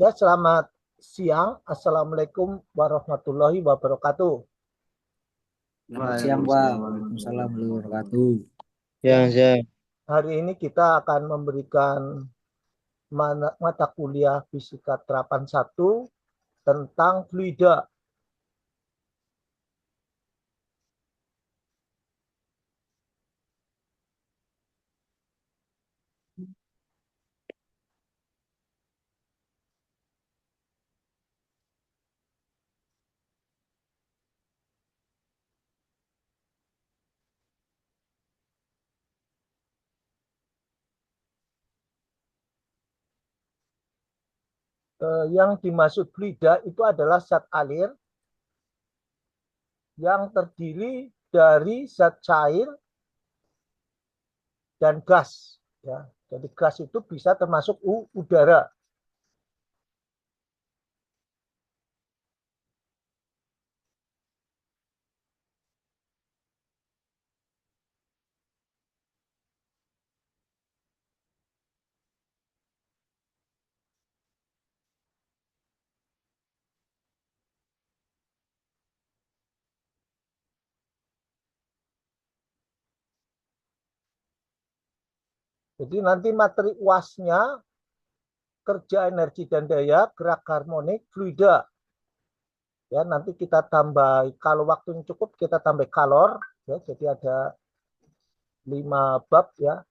Ya, selamat siang. Assalamualaikum warahmatullahi wabarakatuh. Selamat siang, Pak. Waalaikumsalam warahmatullahi wabarakatuh. Ya, hari ini kita akan memberikan mata kuliah Fisika Terapan 1 tentang fluida. Yang dimaksud fluida itu adalah zat alir yang terdiri dari zat cair dan gas. Ya, jadi gas itu bisa termasuk udara. Jadi nanti materi UAS-nya kerja energi dan daya, gerak harmonik, fluida. Ya, nanti kita tambah, kalau waktunya cukup kita tambah kalor, ya, jadi ada 5 bab ya.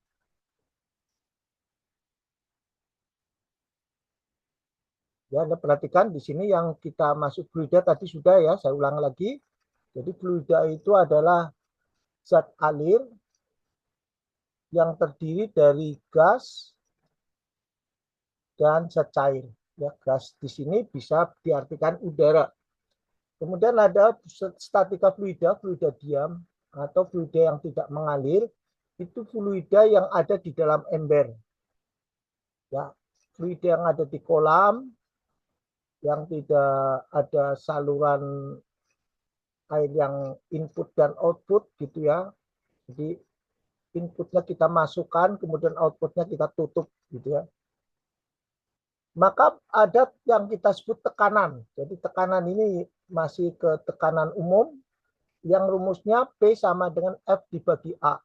Ya, Anda perhatikan di sini yang kita masuk fluida tadi sudah ya, saya ulang lagi. Jadi fluida itu adalah zat alir yang terdiri dari gas dan zat cair. Ya, gas di sini bisa diartikan udara. Kemudian ada statika fluida, fluida diam atau fluida yang tidak mengalir. Itu fluida yang ada di dalam ember. Ya, fluida yang ada di kolam yang tidak ada saluran air yang input dan output gitu ya. Jadi inputnya kita masukkan, kemudian outputnya kita tutup gitu ya. Maka ada yang kita sebut tekanan. Jadi tekanan ini masih ke tekanan umum yang rumusnya P sama dengan F dibagi A.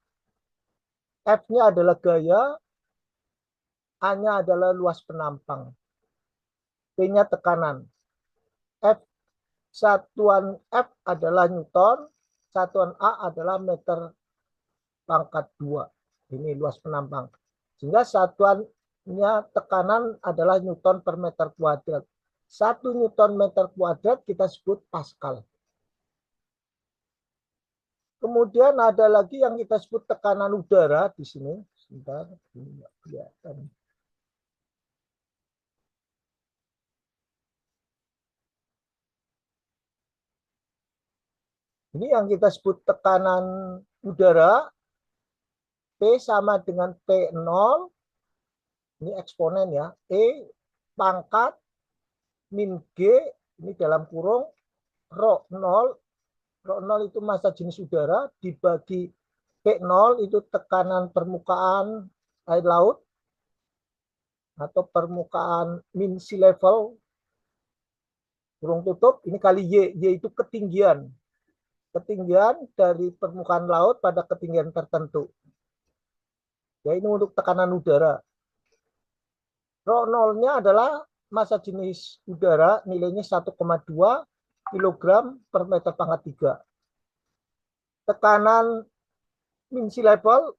F-nya adalah gaya, A-nya adalah luas penampang. P-nya tekanan. F Satuan F adalah Newton, satuan A adalah meter pangkat 2. Ini luas penampang. Sehingga satuannya tekanan adalah Newton per meter kuadrat. 1 Newton meter kuadrat kita sebut Pascal. Kemudian ada lagi yang kita sebut tekanan udara di sini. Sebentar, ini nggak kelihatan. Ini yang kita sebut tekanan udara. P sama dengan P0. Ini eksponen ya. E pangkat min G, ini dalam kurung, rho 0. Rho 0 itu massa jenis udara, dibagi P0 itu tekanan permukaan air laut, atau permukaan min sea level, kurung tutup, ini kali Y. Y itu ketinggian. Ketinggian dari permukaan laut pada ketinggian tertentu. Ya, ini untuk tekanan udara. Rho 0-nya adalah massa jenis udara, nilainya 1,2 kg per meter pangkat 3. Tekanan min sea level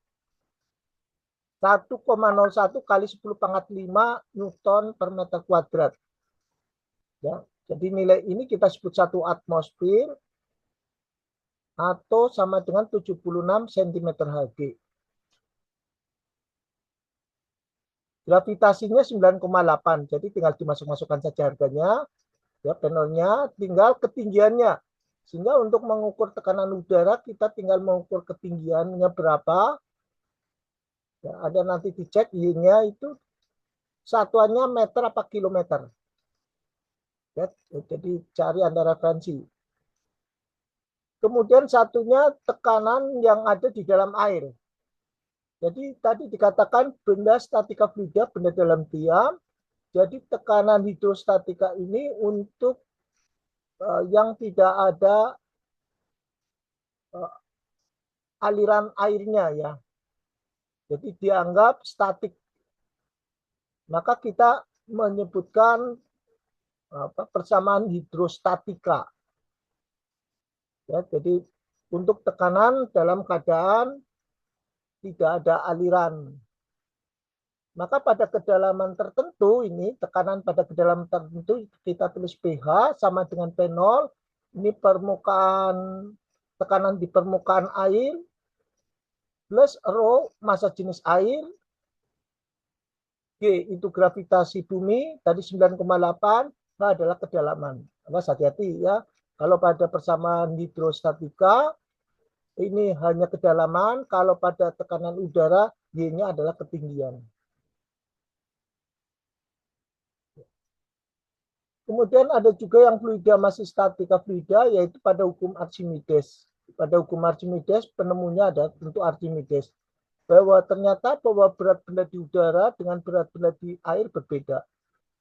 1,01 kali 10 pangkat 5 Newton per meter kuadrat. Ya, jadi nilai ini kita sebut 1 atmosfer atau sama dengan 76 cm Hg. Gravitasinya 9,8, jadi tinggal dimasuk-masukkan saja harganya. Ya, panelnya tinggal ketinggiannya. Sehingga untuk mengukur tekanan udara kita tinggal mengukur ketinggiannya berapa. Ya, ada nanti dicek Y-nya itu satuannya meter apa kilometer. Ya, jadi cari Anda referensi. Kemudian satunya tekanan yang ada di dalam air. Jadi tadi dikatakan benda statika fluida, benda dalam diam, Jadi tekanan hidrostatika ini untuk yang tidak ada aliran airnya ya. Jadi dianggap statik. Maka kita menyebutkan persamaan hidrostatika. Ya, jadi untuk tekanan dalam keadaan tidak ada aliran. Maka pada kedalaman tertentu ini, tekanan pada kedalaman tertentu kita tulis pH sama dengan P0. Ini permukaan, tekanan di permukaan air plus rho massa jenis air. G itu gravitasi bumi, tadi 9,8, H adalah kedalaman. Awas hati-hati ya. Kalau pada persamaan hidrostatika, ini hanya kedalaman. Kalau pada tekanan udara, Y-nya adalah ketinggian. Kemudian ada juga yang fluida masih statika fluida, yaitu pada hukum Archimedes. Pada hukum Archimedes, penemunya ada tentu Archimedes. Bahwa ternyata bahwa berat benda di udara dengan berat benda di air berbeda.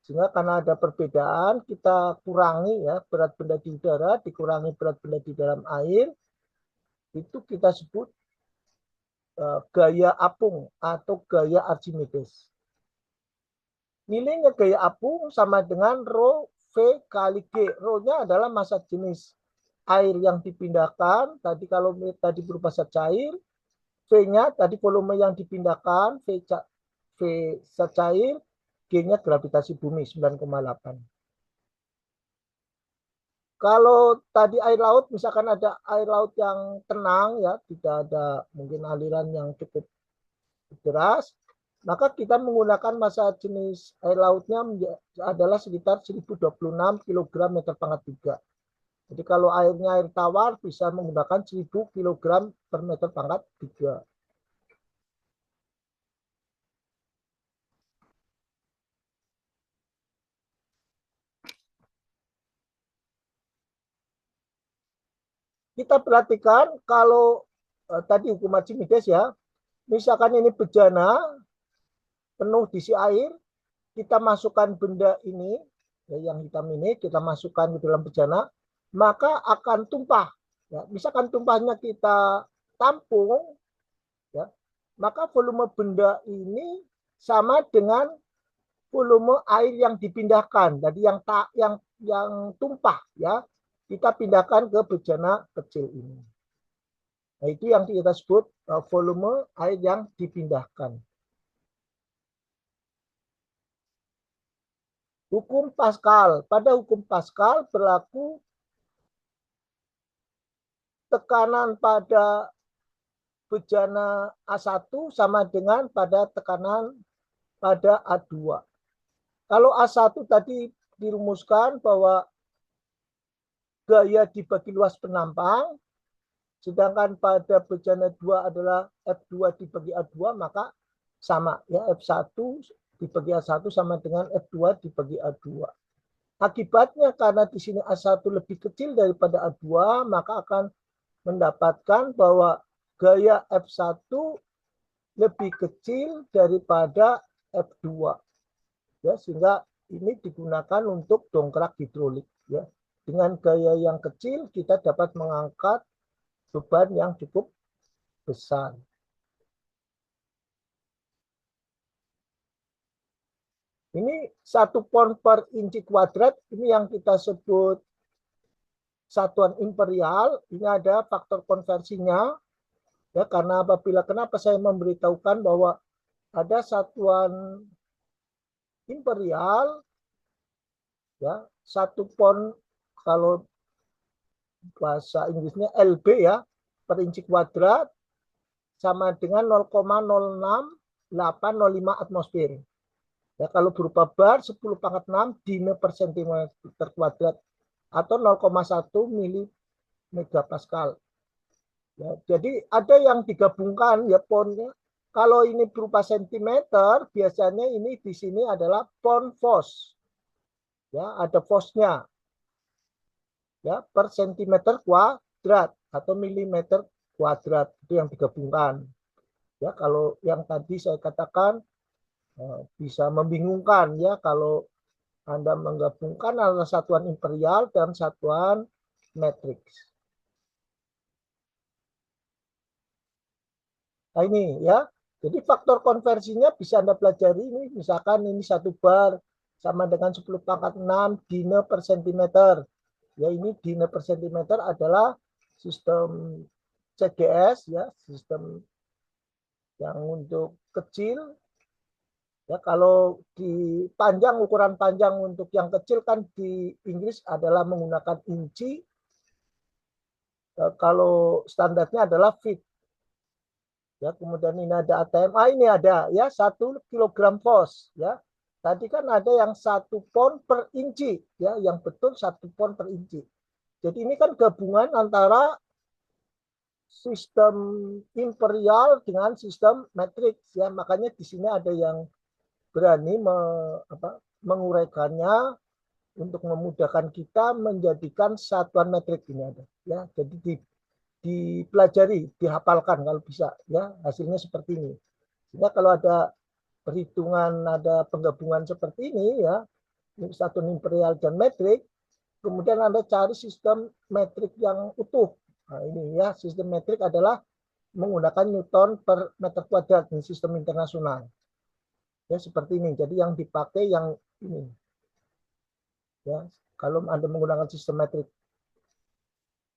Sehingga karena ada perbedaan, kita kurangi ya berat benda di udara, dikurangi berat benda di dalam air, itu kita sebut gaya apung atau gaya Archimedes. Nilainya gaya apung sama dengan rho V kali G. Rho-nya adalah massa jenis air yang dipindahkan. Tadi kalau tadi berupa zat cair, V-nya tadi volume yang dipindahkan, V zat cair, G-nya gravitasi bumi 9,8. Kalau tadi air laut, misalkan ada air laut yang tenang, ya tidak ada mungkin aliran yang cukup deras, maka kita menggunakan massa jenis air lautnya adalah sekitar 1026 kg meter pangkat 3. Jadi kalau airnya air tawar bisa menggunakan 1000 kg per meter pangkat 3. Kita perhatikan kalau tadi hukum Archimedes ya, misalkan ini bejana penuh diisi air, kita masukkan benda ini, ya, yang hitam ini, kita masukkan ke dalam bejana, maka akan tumpah. Ya, misalkan tumpahnya kita tampung, ya, maka volume benda ini sama dengan volume air yang dipindahkan. Jadi yang tumpah, ya, kita pindahkan ke bejana kecil ini. Nah, itu yang kita sebut volume air yang dipindahkan. Hukum Pascal. Pada hukum Pascal berlaku tekanan pada bejana A1 sama dengan pada tekanan pada A2. Kalau A1 tadi dirumuskan bahwa gaya dibagi luas penampang, sedangkan pada bejana 2 adalah F2 dibagi A2, maka sama ya, F1 dibagi A1 sama dengan F2 dibagi A2. Akibatnya karena di sini A1 lebih kecil daripada A2, maka akan mendapatkan bahwa gaya F1 lebih kecil daripada F2. Ya, sehingga ini digunakan untuk dongkrak hidrolik. Ya. Dengan gaya yang kecil kita dapat mengangkat beban yang cukup besar. Ini 1 pon per inci kuadrat, ini yang kita sebut satuan imperial. Ini ada faktor konversinya. Ya, karena apabila kenapa saya memberitahukan bahwa ada satuan imperial, ya, 1 pon kalau bahasa Inggrisnya LB ya per inci kuadrat sama dengan 0,06805 atmosfer. Ya, kalau berupa bar 10 pangkat 6 dime per sentimeter kuadrat atau 0,1 mili megapascal. Ya, jadi ada yang digabungkan ya ponnya. Kalau ini berupa sentimeter, biasanya ini di sini adalah pon fos. Ya, ada fosnya. Ya, per sentimeter kuadrat atau milimeter kuadrat itu yang digabungkan. Ya, kalau yang tadi saya katakan Bisa membingungkan ya kalau Anda menggabungkan antara satuan imperial dan satuan matriks. Nah ini ya, jadi faktor konversinya bisa Anda pelajari ini, misalkan ini 1 bar sama dengan 10 pangkat 6 dine per sentimeter. Ya ini dine per sentimeter adalah sistem CGS ya, sistem yang untuk kecil. Ya kalau di panjang, ukuran panjang untuk yang kecil kan di Inggris adalah menggunakan inci. Kalau standarnya adalah feet. Ya, kemudian ini ada ATM. Ini ada ya 1 kilogram fos ya. Tadi kan ada yang 1 pon per inci ya, yang betul 1 pon per inci. Jadi ini kan gabungan antara sistem imperial dengan sistem matriks ya. Makanya di sini ada yang berani menguraikannya untuk memudahkan kita menjadikan satuan metrik ini ada ya. Jadi dipelajari, dihafalkan kalau bisa ya, hasilnya seperti ini. Sehingga kalau ada perhitungan, ada penggabungan seperti ini ya, satuan imperial dan metrik, kemudian Anda cari sistem metrik yang utuh. Nah, ini ya, sistem metrik adalah menggunakan Newton per meter kuadrat di sistem internasional. Ya, seperti ini. Jadi yang dipakai yang ini. Ya, kalau Anda menggunakan sistem metrik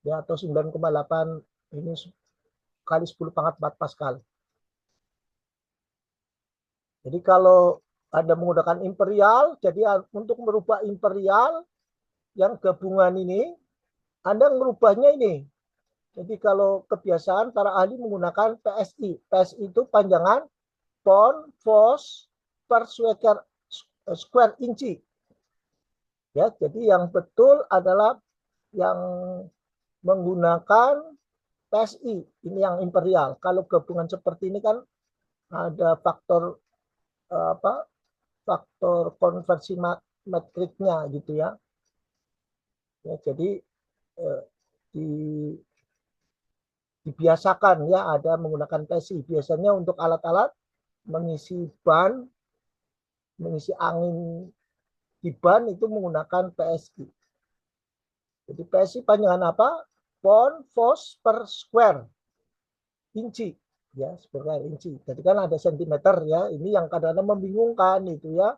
ya atau 9,8 ini kali 10 pangkat 4 Pascal. Jadi kalau Anda menggunakan imperial, jadi untuk merubah imperial yang gabungan ini, Anda merubahnya ini. Jadi kalau kebiasaan para ahli menggunakan PSI. PSI itu panjangan pon, fos, per square inci. Ya, jadi yang betul adalah yang menggunakan PSI. Ini yang imperial. Kalau gabungan seperti ini kan ada faktor faktor konversi metriknya gitu ya. Ya jadi di, dibiasakan ya ada menggunakan PSI. Biasanya untuk alat-alat mengisi ban, mengisi angin di ban itu menggunakan PSI. Jadi PSI panjangan apa? Pon, fos, per square inci. Ya, square inci. Jadi kan ada sentimeter ya. Ini yang kadang-kadang membingungkan itu ya.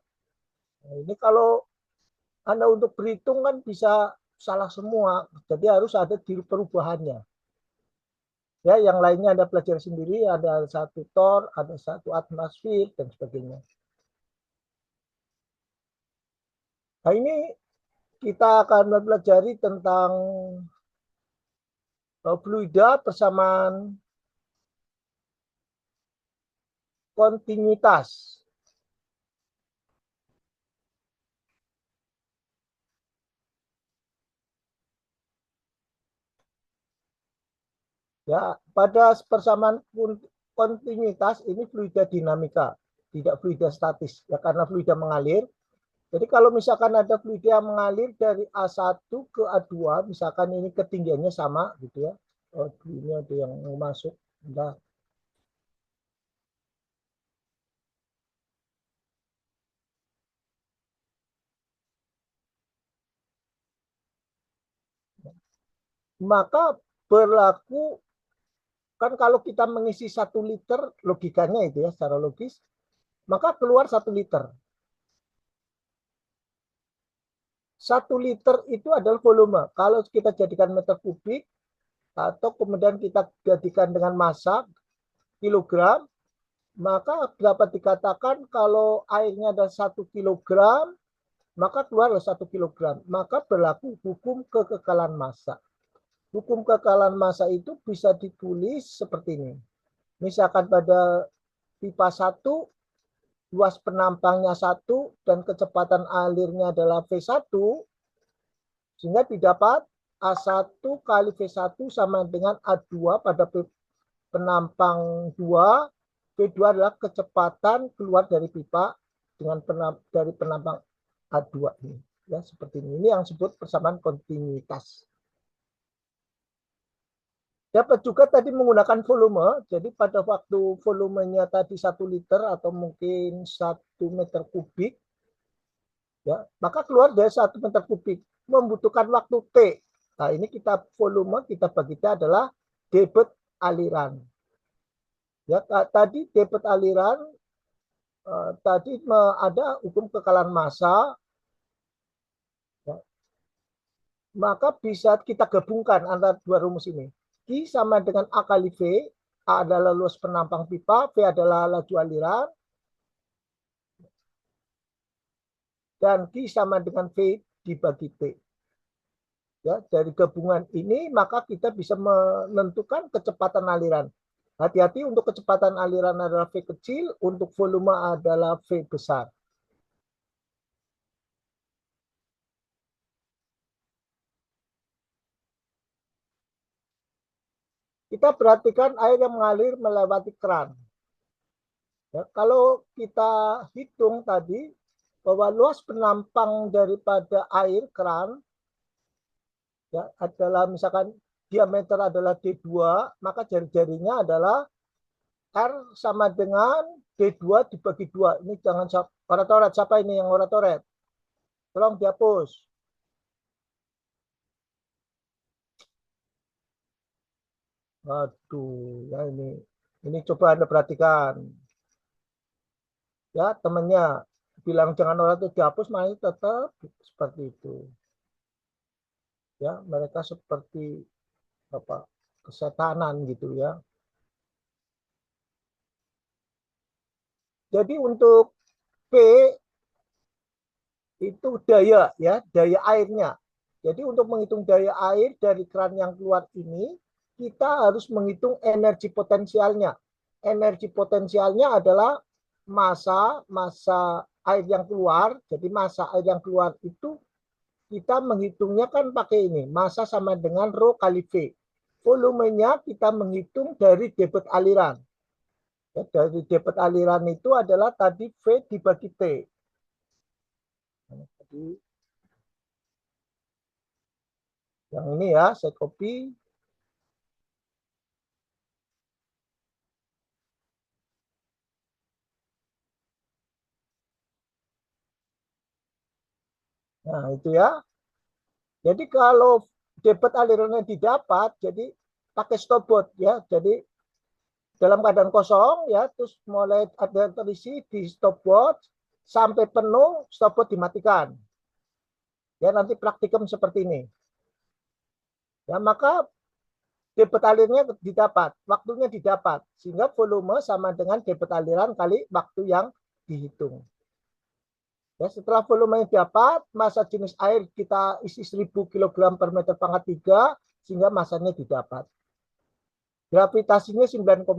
Nah, ini kalau Anda untuk berhitung kan bisa salah semua. Jadi harus ada perubahannya. Ya, yang lainnya Anda pelajari sendiri, ada 1 tor, ada 1 atmosfer dan sebagainya. Nah, ini kita akan mempelajari tentang fluida persamaan kontinuitas. Ya, pada persamaan kontinuitas ini fluida dinamika, tidak fluida statis. Ya, karena fluida mengalir. Jadi kalau misalkan ada fluida yang mengalir dari A1 ke A2, misalkan ini ketinggiannya sama gitu ya. Oh, ini ada yang mau masuk. Nah, maka berlaku kan kalau kita mengisi 1 liter, logikanya itu ya secara logis, maka keluar 1 liter. 1 liter itu adalah volume. Kalau kita jadikan meter kubik atau kemudian kita jadikan dengan massa kilogram, maka dapat dikatakan kalau airnya ada 1 kilogram, maka keluar 1 kilogram. Maka berlaku hukum kekekalan massa. Hukum kekekalan massa itu bisa ditulis seperti ini. Misalkan pada pipa 1, luas penampangnya 1 dan kecepatan alirnya adalah V1, sehingga didapat A1 kali V1 sama dengan A2 pada penampang 2. V2 adalah kecepatan keluar dari pipa dengan dari penampang A2 ini. Ya, seperti ini. Ini yang disebut persamaan kontinuitas. Dapat juga tadi menggunakan volume, jadi pada waktu volumenya tadi 1 liter atau mungkin 1 meter kubik, ya, maka keluar dari 1 meter kubik membutuhkan waktu T. Nah, ini kita volume kita bagi T adalah debit aliran. Ya, tadi debit aliran tadi ada hukum kekalahan massa, ya, maka bisa kita gabungkan antara dua rumus ini. Q sama dengan A kali V. A adalah luas penampang pipa, V adalah laju aliran, dan Q sama dengan V dibagi T. Ya, dari gabungan ini maka kita bisa menentukan kecepatan aliran. Hati-hati, untuk kecepatan aliran adalah V kecil, untuk volume adalah V besar. Kita perhatikan air yang mengalir melewati keran. Ya, kalau kita hitung tadi bahwa luas penampang daripada air keran, ya, adalah misalkan diameter adalah D2, maka jari-jarinya adalah R sama dengan D2 dibagi 2. Ini jangan orat-orat. Siapa ini yang orat-orat? Tolong dihapus. Aduh, ya ini coba Anda perhatikan. Ya, temannya bilang jangan orat itu dihapus, malah tetap seperti itu. Ya, mereka seperti apa? Kesetanan gitu ya. Jadi untuk P itu daya ya, daya airnya. Jadi untuk menghitung daya air dari keran yang keluar ini, kita harus menghitung energi potensialnya. Energi potensialnya adalah massa air yang keluar. Jadi massa air yang keluar itu kita menghitungnya kan pakai ini, massa sama dengan rho kali V. Volumenya kita menghitung dari debit aliran. Ya, dari debit aliran itu adalah tadi V dibagi T. Jadi yang ini ya, saya copy. Nah, itu ya. Jadi kalau debit alirannya didapat, jadi pakai stopwatch ya. Jadi dalam keadaan kosong ya, terus mulai ada terisi di stopwatch sampai penuh, stopwatch dimatikan. Ya, nanti praktikum seperti ini. Ya, maka debit alirnya didapat, waktunya didapat, sehingga volume sama dengan debit aliran kali waktu yang dihitung. Ya, setelah volume yang dapat, massa jenis air kita isi 1000 kg per meter pangkat 3, sehingga massanya didapat. Gravitasinya 9,8,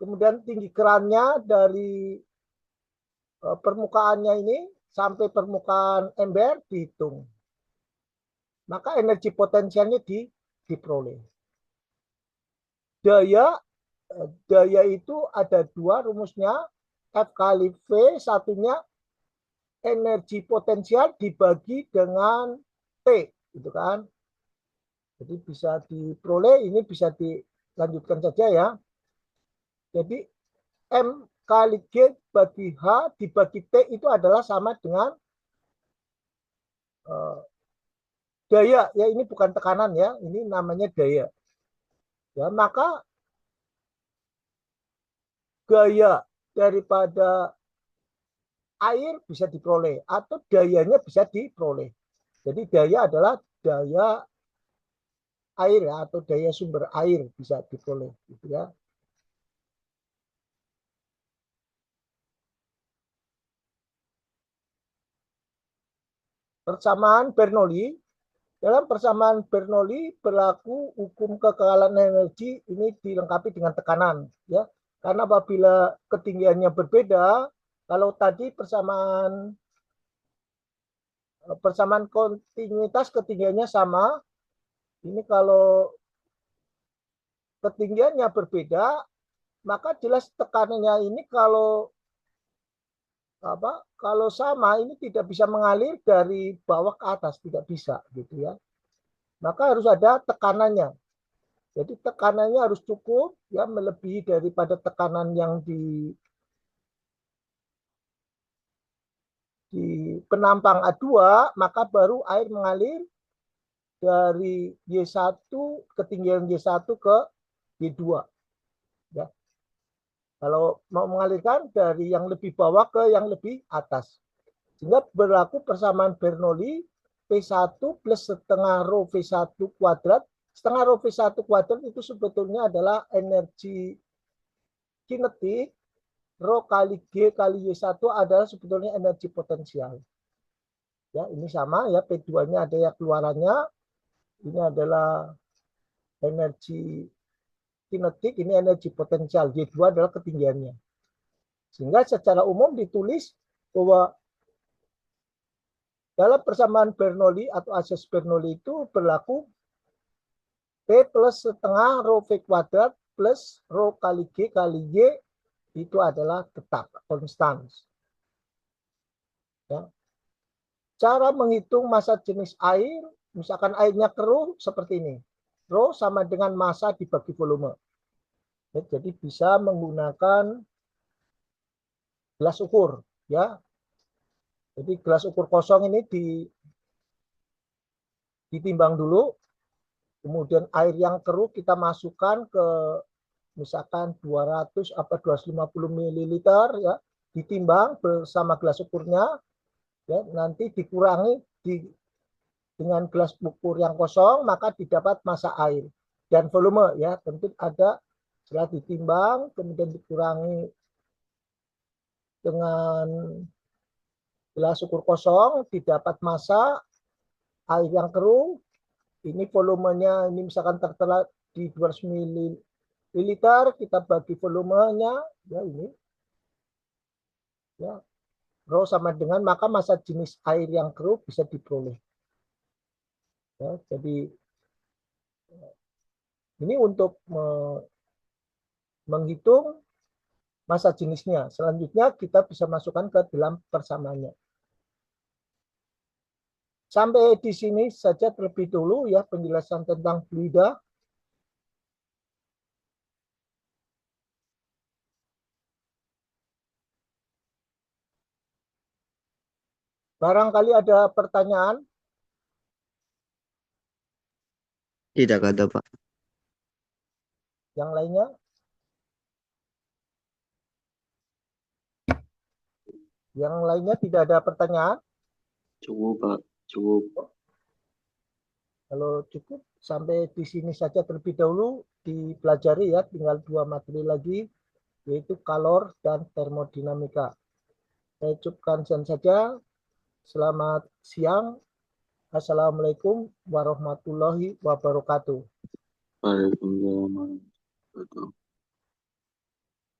kemudian tinggi kerannya dari permukaannya ini sampai permukaan ember dihitung. Maka energi potensialnya diperoleh. Daya itu ada dua rumusnya, F kali V, satunya energi potensial dibagi dengan T, gitu kan. Jadi bisa diperoleh, ini bisa dilanjutkan saja ya. Jadi M kali G bagi H dibagi T itu adalah sama dengan daya. Ya, ini bukan tekanan ya, ini namanya daya. Ya, maka gaya daripada air bisa diperoleh atau dayanya bisa diperoleh. Jadi daya adalah daya air ya, atau daya sumber air bisa diperoleh gitu ya. Persamaan Bernoulli. Dalam persamaan Bernoulli berlaku hukum kekekalan energi, ini dilengkapi dengan tekanan ya. Karena apabila ketinggiannya berbeda, kalau tadi persamaan kontinuitas ketinggiannya sama, ini kalau ketinggiannya berbeda, maka jelas tekanannya ini kalau sama ini tidak bisa mengalir dari bawah ke atas, tidak bisa gitu ya. Maka harus ada tekanannya. Jadi tekanannya harus cukup, ya, melebihi daripada tekanan yang di penampang A2, maka baru air mengalir dari Y1, ketinggian Y1 ke Y2. Ya. Kalau mau mengalirkan dari yang lebih bawah ke yang lebih atas. Sehingga berlaku persamaan Bernoulli P1 plus setengah rho V1 kuadrat. Setengah rho V1 kuadrat itu sebetulnya adalah energi kinetik. Rho kali G kali Y1 adalah sebetulnya energi potensial. Ya, ini sama ya, P2-nya ada ya keluarannya. Ini adalah energi kinetik, ini energi potensial. Y2 adalah ketinggiannya. Sehingga secara umum ditulis bahwa dalam persamaan Bernoulli atau asas Bernoulli itu berlaku P plus setengah rho V kuadrat plus rho kali G kali Y itu adalah tetap, konstan. Ya. Cara menghitung massa jenis air, misalkan airnya keruh seperti ini. Rho sama dengan massa dibagi volume. Ya, jadi bisa menggunakan gelas ukur. Ya. Jadi gelas ukur kosong ini ditimbang dulu. Kemudian air yang keruh kita masukkan ke misalkan 200 apa 250 ml ya, ditimbang bersama gelas ukurnya, ya, nanti dikurangi dengan gelas ukur yang kosong, maka didapat massa air dan volume, ya, tentu ada setelah ditimbang kemudian dikurangi dengan gelas ukur kosong didapat massa air yang keruh. Ini volumenya ini misalkan tertera di 200 ml, kita bagi volumenya, ya, ini, ya, rho sama dengan maka massa jenis air yang keruh bisa diperoleh. Ya, jadi ini untuk menghitung massa jenisnya. Selanjutnya kita bisa masukkan ke dalam persamaannya. Sampai di sini saja terlebih dulu ya penjelasan tentang fluida. Barangkali ada pertanyaan? Tidak ada, Pak. Yang lainnya? Yang lainnya tidak ada pertanyaan? Cukup, Pak. Cukup. Kalau cukup, sampai di sini saja terlebih dahulu dipelajari ya. Tinggal 2 materi lagi, yaitu kalor dan termodinamika. Saya cukupkan saja. Selamat siang. Assalamualaikum warahmatullahi wabarakatuh. Waalaikumsalam warahmatullahi wabarakatuh.